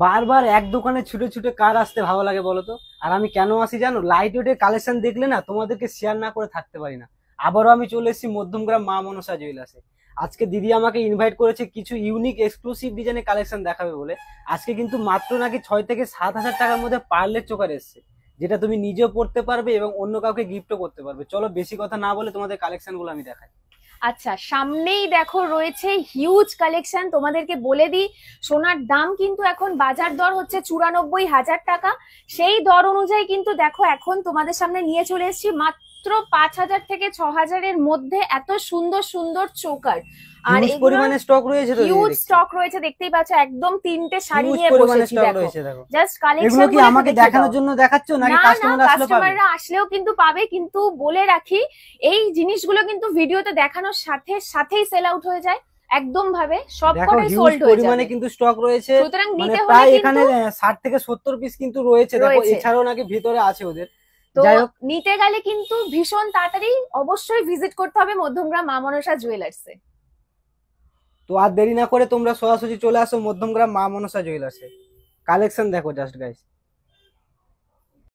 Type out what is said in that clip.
বারবার এক দোকানে ছুটে ছুটে কার আসতে ভালো লাগে বলো তো? আর আমি কেন আসি জানো? লাইট ওয়েটের কালেকশন দেখলে না তোমাদেরকে শেয়ার না করে থাকতে পারি না। আবারও আমি চলে এসেছি মধ্যমগ্রাম মা মনসা জুয়েলার্সে। আজকে দিদি আমাকে ইনভাইট করেছে কিছু ইউনিক এক্সক্লুসিভ ডিজাইনের কালেকশন দেখাবে বলে। আজকে কিন্তু মাত্র নাকি 6 থেকে 7 হাজার টাকার মধ্যে পার্লের চোকার এসছে, যেটা তুমি নিজেও পড়তে পারবে এবং অন্য কাউকে গিফটও করতে পারবে। চলো বেশি কথা না বলে তোমাদের কালেকশন গুলো আমি দেখাই। আচ্ছা, সামনেই দেখো রয়েছে হিউজ কালেকশন। তোমাদেরকে বলে দিই, সোনার দাম কিন্তু এখন বাজার দর হচ্ছে 94,000 টাকা। সেই দর অনুযায়ী কিন্তু দেখো এখন তোমাদের সামনে নিয়ে চলে এসেছি মাত্র 5,000 থেকে 6,000-এর মধ্যে এত সুন্দর সুন্দর চোকার। আর হিউজ এগুলো পরিমাণে স্টক রয়েছে তো হিউজ দিদি, স্টক রয়েছে, দেখতেই পাচ্ছ একদম 3টে শাড়ি হিউজ নিয়ে পরিমাণে বসেছি। স্টক দেখো রয়েছে দেখো। জাস্ট এগুলো কালেকশন কি গুলো আমাকে দেখানোর জন্য দেখাচ্ছ নাকি না না, কাস্টমার আসলে পাবে? কাস্টমাররা আসলেও কিন্তু পাবে, কিন্তু বলে রাখি এই জিনিসগুলো কিন্তু ভিডিওতে দেখানোর সাথে সাথেই সেল আউট হয়ে যায় একদম ভাবে, সব দেখো কটাই হিউজ সোল্ড হয়ে পরিমাণে যাবে। কিন্তু স্টক রয়েছে। সুতরাং মানে নিতে হলে প্রায় এখানে কিন্তু 60 থেকে 70 পিস কিন্তু রয়েছে দেখো, রয়েছে। এছাড়াও নাকি ভিতরে আছে ওদের। তো যাই হোক, নিতে গেলে কিন্তু ভীষণ তাড়াতাড়ি অবশ্যই ভিজিট করতে হবে মধ্যমগ্রাম মা মনসা জুয়েলার্সে। তো আর দেরি না করে তোমরা সরাসরি চলে আসো মধ্যমগ্রাম মা মনসা জুয়েলার্সে। কালেকশন দেখো জাস্ট গাইস।